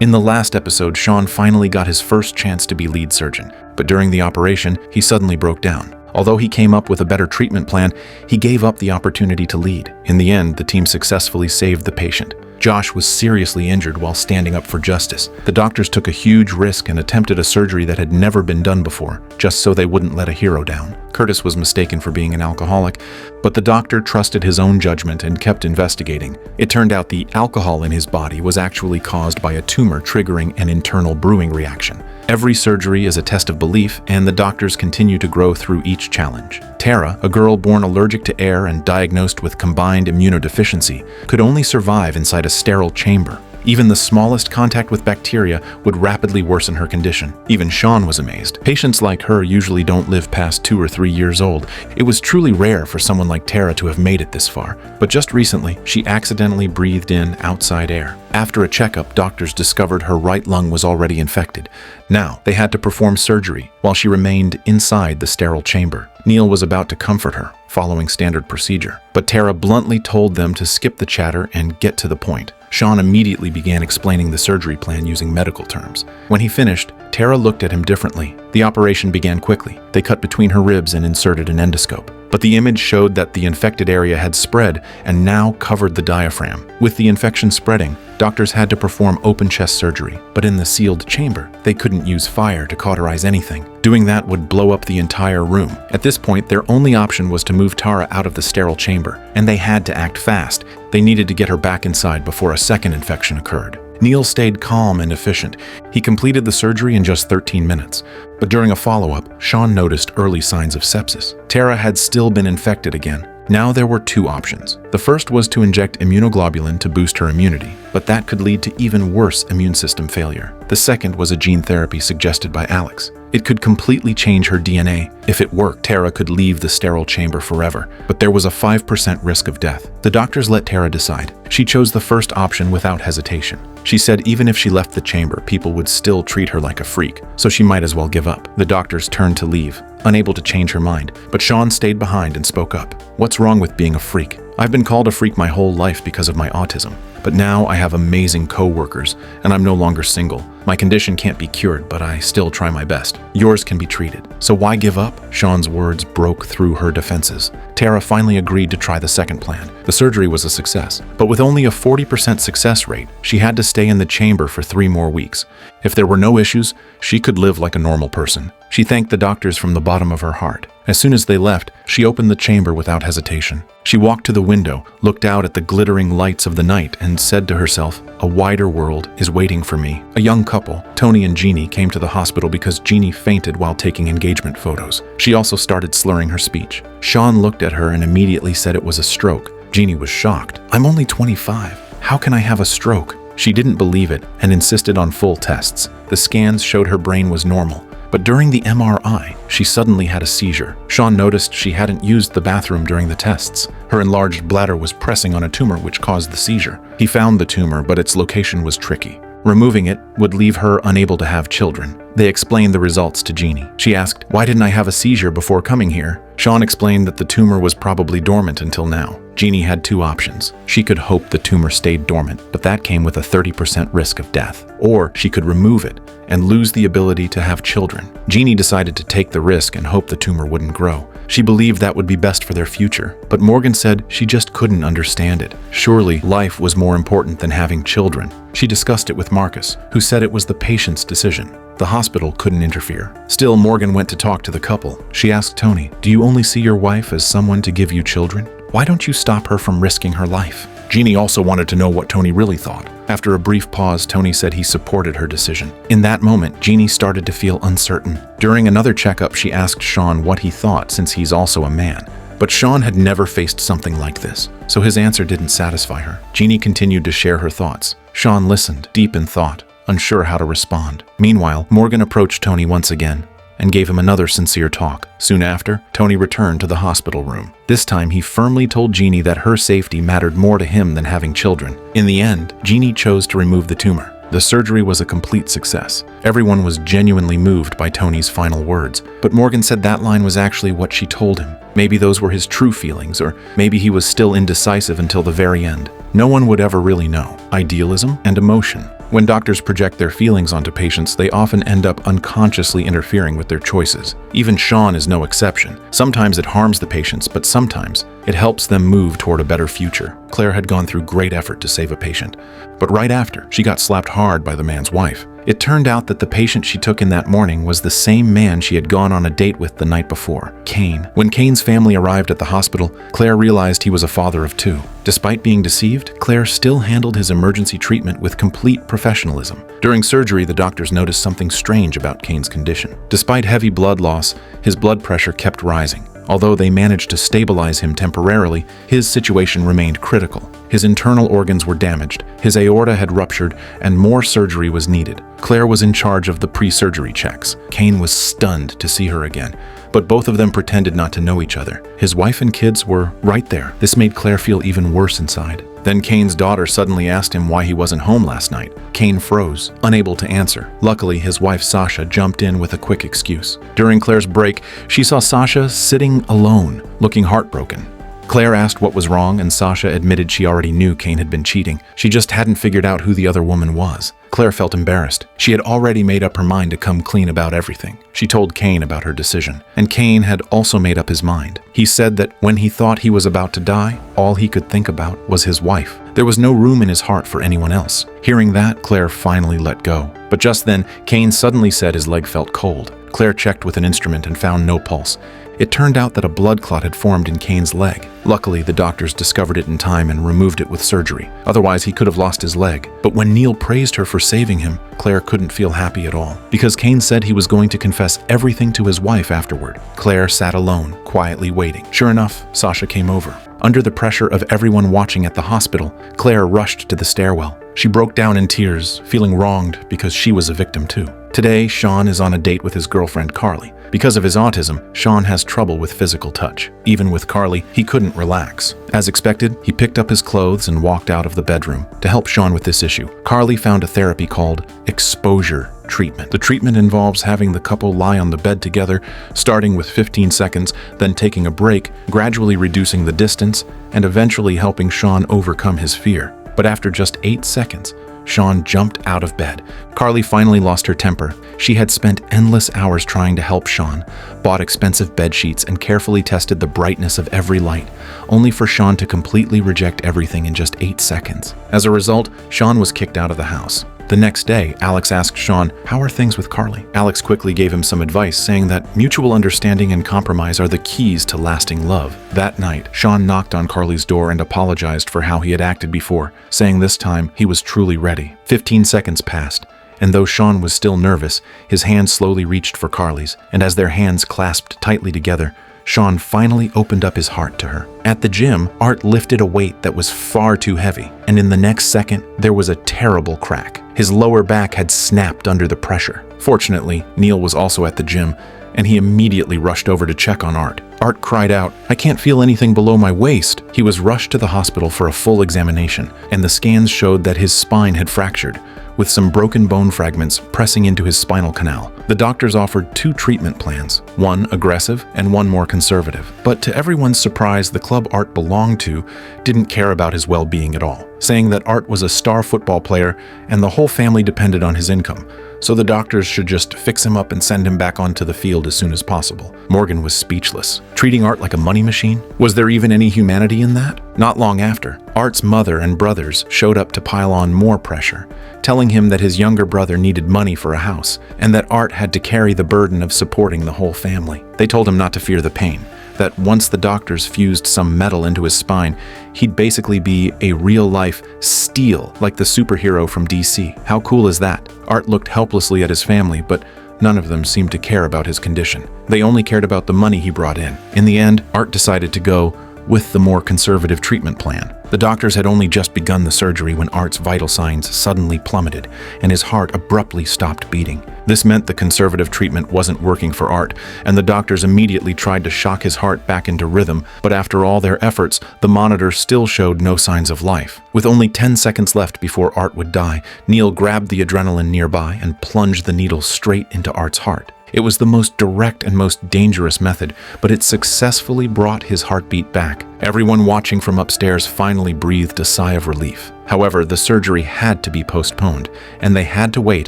In the last episode, Shaun finally got his first chance to be lead surgeon, but during the operation, he suddenly broke down. Although he came up with a better treatment plan, he gave up the opportunity to lead. In the end, the team successfully saved the patient. Josh was seriously injured while standing up for justice. The doctors took a huge risk and attempted a surgery that had never been done before, just so they wouldn't let a hero down. Curtis was mistaken for being an alcoholic, but the doctor trusted his own judgment and kept investigating. It turned out the alcohol in his body was actually caused by a tumor triggering an internal brewing reaction. Every surgery is a test of belief, and the doctors continue to grow through each challenge. Tara, a girl born allergic to air and diagnosed with combined immunodeficiency, could only survive inside a sterile chamber. Even the smallest contact with bacteria would rapidly worsen her condition. Even Shaun was amazed. Patients like her usually don't live past 2 or 3 years old. It was truly rare for someone like Tara to have made it this far. But just recently, she accidentally breathed in outside air. After a checkup, doctors discovered her right lung was already infected. Now, they had to perform surgery while she remained inside the sterile chamber. Neil was about to comfort her, following standard procedure. But Tara bluntly told them to skip the chatter and get to the point. Shaun immediately began explaining the surgery plan using medical terms. When he finished, Tara looked at him differently. The operation began quickly. They cut between her ribs and inserted an endoscope. But the image showed that the infected area had spread and now covered the diaphragm. With the infection spreading, doctors had to perform open chest surgery. But in the sealed chamber, they couldn't use fire to cauterize anything. Doing that would blow up the entire room. At this point, their only option was to move Tara out of the sterile chamber, and they had to act fast. They needed to get her back inside before a second infection occurred. Neil stayed calm and efficient. He completed the surgery in just 13 minutes. But during a follow-up, Shaun noticed early signs of sepsis. Tara had still been infected again. Now there were 2 options. The first was to inject immunoglobulin to boost her immunity, but that could lead to even worse immune system failure. The second was a gene therapy suggested by Alex. It could completely change her DNA. If it worked, Tara could leave the sterile chamber forever, but there was a 5% risk of death. The doctors let Tara decide. She chose the first option without hesitation. She said even if she left the chamber, people would still treat her like a freak, so she might as well give up. The doctors turned to leave, unable to change her mind, but Shaun stayed behind and spoke up. "What's wrong with being a freak? I've been called a freak my whole life because of my autism. But now I have amazing co-workers, and I'm no longer single. My condition can't be cured, but I still try my best. Yours can be treated. So why give up?" Shaun's words broke through her defenses. Tara finally agreed to try the second plan. The surgery was a success, but with only a 40% success rate, she had to stay in the chamber for 3 more weeks. If there were no issues, she could live like a normal person. She thanked the doctors from the bottom of her heart. As soon as they left, she opened the chamber without hesitation. She walked to the window, looked out at the glittering lights of the night, and said to herself, "A wider world is waiting for me." A young couple, Tony and Jeanie, came to the hospital because Jeanie fainted while taking engagement photos. She also started slurring her speech. Shaun looked at her and immediately said it was a stroke. Jeanie was shocked. "I'm only 25. How can I have a stroke?" She didn't believe it and insisted on full tests. The scans showed her brain was normal. But during the MRI, she suddenly had a seizure. Shaun noticed she hadn't used the bathroom during the tests. Her enlarged bladder was pressing on a tumor which caused the seizure. He found the tumor, but its location was tricky. Removing it would leave her unable to have children. They explained the results to Jeanie. She asked, "Why didn't I have a seizure before coming here?" Shaun explained that the tumor was probably dormant until now. Jeanie had 2 options. She could hope the tumor stayed dormant, but that came with a 30% risk of death. Or she could remove it and lose the ability to have children. Jeanie decided to take the risk and hope the tumor wouldn't grow. She believed that would be best for their future. But Morgan said she just couldn't understand it. Surely life was more important than having children. She discussed it with Marcus, who said it was the patient's decision. The hospital couldn't interfere. Still, Morgan went to talk to the couple. She asked Tony, "Do you only see your wife as someone to give you children? Why don't you stop her from risking her life?" Jeanie also wanted to know what Tony really thought. After a brief pause, Tony said he supported her decision. In that moment, Jeanie started to feel uncertain. During another checkup, she asked Shaun what he thought since he's also a man. But Shaun had never faced something like this, so his answer didn't satisfy her. Jeanie continued to share her thoughts. Shaun listened, deep in thought, unsure how to respond. Meanwhile, Morgan approached Tony once again and gave him another sincere talk. Soon after, Tony returned to the hospital room. This time, he firmly told Jeanie that her safety mattered more to him than having children. In the end, Jeanie chose to remove the tumor. The surgery was a complete success. Everyone was genuinely moved by Tony's final words, but Morgan said that line was actually what she told him. Maybe those were his true feelings, or maybe he was still indecisive until the very end. No one would ever really know. Idealism and emotion. When doctors project their feelings onto patients, they often end up unconsciously interfering with their choices. Even Shaun is no exception. Sometimes it harms the patients, but sometimes it helps them move toward a better future. Claire had gone through great effort to save a patient, but right after, she got slapped hard by the man's wife. It turned out that the patient she took in that morning was the same man she had gone on a date with the night before, Cain. When Cain's family arrived at the hospital, Claire realized he was a father of two. Despite being deceived, Claire still handled his emergency treatment with complete professionalism. During surgery, the doctors noticed something strange about Cain's condition. Despite heavy blood loss, his blood pressure kept rising. Although they managed to stabilize him temporarily, his situation remained critical. His internal organs were damaged, his aorta had ruptured, and more surgery was needed. Claire was in charge of the pre-surgery checks. Cain was stunned to see her again, but both of them pretended not to know each other. His wife and kids were right there. This made Claire feel even worse inside. Then Cain's daughter suddenly asked him why he wasn't home last night. Cain froze, unable to answer. Luckily, his wife Sasha jumped in with a quick excuse. During Claire's break, she saw Sasha sitting alone, looking heartbroken. Claire asked what was wrong, and Sasha admitted she already knew Cain had been cheating. She just hadn't figured out who the other woman was. Claire felt embarrassed. She had already made up her mind to come clean about everything. She told Cain about her decision, and Cain had also made up his mind. He said that when he thought he was about to die, all he could think about was his wife. There was no room in his heart for anyone else. Hearing that, Claire finally let go. But just then, Cain suddenly said his leg felt cold. Claire checked with an instrument and found no pulse. It turned out that a blood clot had formed in Cain's leg. Luckily, the doctors discovered it in time and removed it with surgery. Otherwise, he could have lost his leg. But when Neil praised her for saving him, Claire couldn't feel happy at all, because Cain said he was going to confess everything to his wife afterward. Claire sat alone, quietly waiting. Sure enough, Sasha came over. Under the pressure of everyone watching at the hospital, Claire rushed to the stairwell. She broke down in tears, feeling wronged because she was a victim too. Today, Shaun is on a date with his girlfriend Carly. Because of his autism, Shaun has trouble with physical touch. Even with Carly, he couldn't relax. As expected, he picked up his clothes and walked out of the bedroom. To help Shaun with this issue, Carly found a therapy called exposure treatment. The treatment involves having the couple lie on the bed together, starting with 15 seconds, then taking a break, gradually reducing the distance, and eventually helping Shaun overcome his fear. But after just 8 seconds, Shaun jumped out of bed. Carly finally lost her temper. She had spent endless hours trying to help Shaun, bought expensive bed sheets, and carefully tested the brightness of every light, only for Shaun to completely reject everything in just 8 seconds. As a result, Shaun was kicked out of the house. The next day, Alex asked Shaun, "How are things with Carly?" Alex quickly gave him some advice, saying that mutual understanding and compromise are the keys to lasting love. That night, Shaun knocked on Carly's door and apologized for how he had acted before, saying this time he was truly ready. 15 seconds passed, and though Shaun was still nervous, his hand slowly reached for Carly's, and as their hands clasped tightly together, Shaun finally opened up his heart to her. At the gym, Art lifted a weight that was far too heavy, and in the next second, there was a terrible crack. His lower back had snapped under the pressure. Fortunately, Neil was also at the gym, and he immediately rushed over to check on Art. Art cried out, "I can't feel anything below my waist." He was rushed to the hospital for a full examination, and the scans showed that his spine had fractured, with some broken bone fragments pressing into his spinal canal. The doctors offered 2 treatment plans, one aggressive and one more conservative. But to everyone's surprise, the club Art belonged to didn't care about his well-being at all, saying that Art was a star football player and the whole family depended on his income, so the doctors should just fix him up and send him back onto the field as soon as possible. Morgan was speechless. Treating Art like a money machine? Was there even any humanity in that? Not long after, Art's mother and brothers showed up to pile on more pressure, telling him that his younger brother needed money for a house, and that Art had to carry the burden of supporting the whole family. They told him not to fear the pain, that once the doctors fused some metal into his spine, he'd basically be a real-life steel, like the superhero from DC. How cool is that? Art looked helplessly at his family, but none of them seemed to care about his condition. They only cared about the money he brought in. In the end, Art decided to go with the more conservative treatment plan. The doctors had only just begun the surgery when Art's vital signs suddenly plummeted, and his heart abruptly stopped beating. This meant the conservative treatment wasn't working for Art, and the doctors immediately tried to shock his heart back into rhythm, but after all their efforts, the monitor still showed no signs of life. With only 10 seconds left before Art would die, Neil grabbed the adrenaline nearby and plunged the needle straight into Art's heart. It was the most direct and most dangerous method, but it successfully brought his heartbeat back. Everyone watching from upstairs finally breathed a sigh of relief. However, the surgery had to be postponed, and they had to wait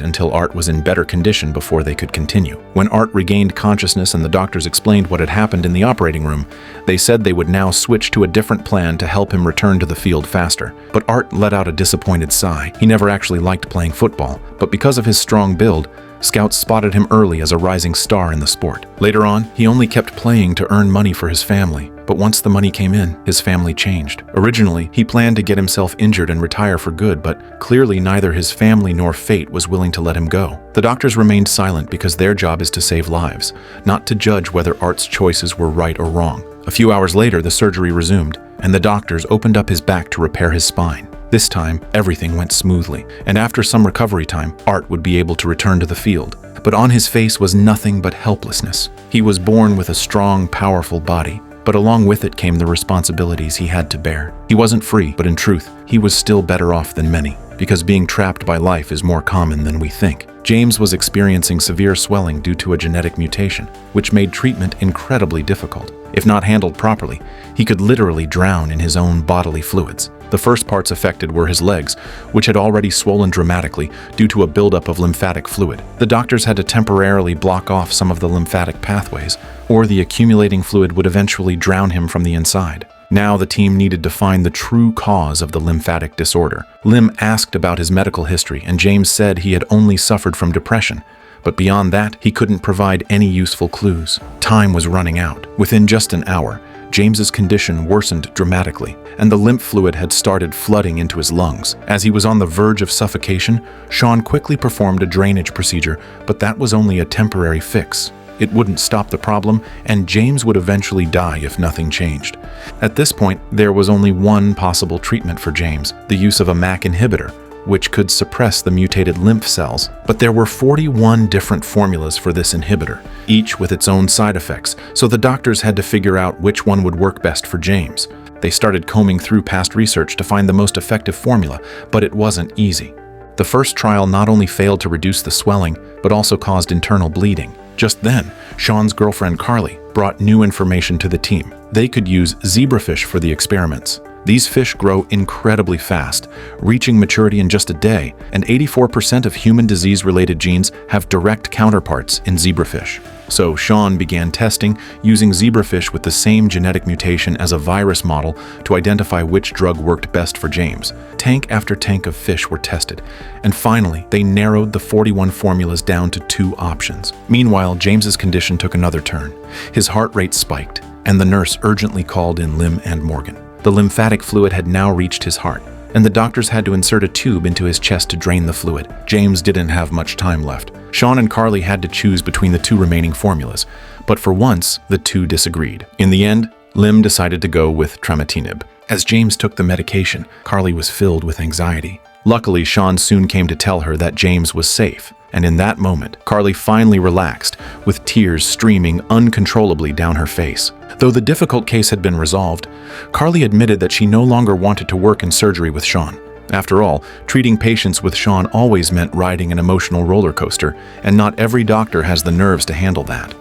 until Art was in better condition before they could continue. When Art regained consciousness and the doctors explained what had happened in the operating room, they said they would now switch to a different plan to help him return to the field faster. But Art let out a disappointed sigh. He never actually liked playing football, but because of his strong build, scouts spotted him early as a rising star in the sport. Later on, he only kept playing to earn money for his family. But once the money came in, his family changed. Originally, he planned to get himself injured and retire for good, but clearly neither his family nor fate was willing to let him go. The doctors remained silent because their job is to save lives, not to judge whether Art's choices were right or wrong. A few hours later, the surgery resumed, and the doctors opened up his back to repair his spine. This time, everything went smoothly, and after some recovery time, Art would be able to return to the field. But on his face was nothing but helplessness. He was born with a strong, powerful body, but along with it came the responsibilities he had to bear. He wasn't free, but in truth, he was still better off than many, because being trapped by life is more common than we think. James was experiencing severe swelling due to a genetic mutation, which made treatment incredibly difficult. If not handled properly, he could literally drown in his own bodily fluids. The first parts affected were his legs, which had already swollen dramatically due to a buildup of lymphatic fluid. The doctors had to temporarily block off some of the lymphatic pathways, or the accumulating fluid would eventually drown him from the inside. Now the team needed to find the true cause of the lymphatic disorder. Lim asked about his medical history, and James said he had only suffered from depression. But beyond that, he couldn't provide any useful clues. Time was running out. Within just an hour, James's condition worsened dramatically, and the lymph fluid had started flooding into his lungs. As he was on the verge of suffocation, Shaun quickly performed a drainage procedure, but that was only a temporary fix. It wouldn't stop the problem, and James would eventually die if nothing changed. At this point, there was only one possible treatment for James, the use of a MAC inhibitor, which could suppress the mutated lymph cells. But there were 41 different formulas for this inhibitor, each with its own side effects, so the doctors had to figure out which one would work best for James. They started combing through past research to find the most effective formula, but it wasn't easy. The first trial not only failed to reduce the swelling, but also caused internal bleeding. Just then, Shaun's girlfriend Carly brought new information to the team. They could use zebrafish for the experiments. These fish grow incredibly fast, reaching maturity in just a day, and 84% of human disease-related genes have direct counterparts in zebrafish. So Shaun began testing using zebrafish with the same genetic mutation as a virus model to identify which drug worked best for James. Tank after tank of fish were tested, and finally, they narrowed the 41 formulas down to 2 options. Meanwhile, James's condition took another turn. His heart rate spiked, and the nurse urgently called in Lim and Morgan. The lymphatic fluid had now reached his heart, and the doctors had to insert a tube into his chest to drain the fluid. James didn't have much time left. Shaun and Carly had to choose between the 2 remaining formulas, but for once, the 2 disagreed. In the end, Lim decided to go with tramatinib. As James took the medication, Carly was filled with anxiety. Luckily, Shaun soon came to tell her that James was safe, and in that moment, Carly finally relaxed, with tears streaming uncontrollably down her face. Though the difficult case had been resolved, Carly admitted that she no longer wanted to work in surgery with Shaun. After all, treating patients with Shaun always meant riding an emotional roller coaster, and not every doctor has the nerves to handle that.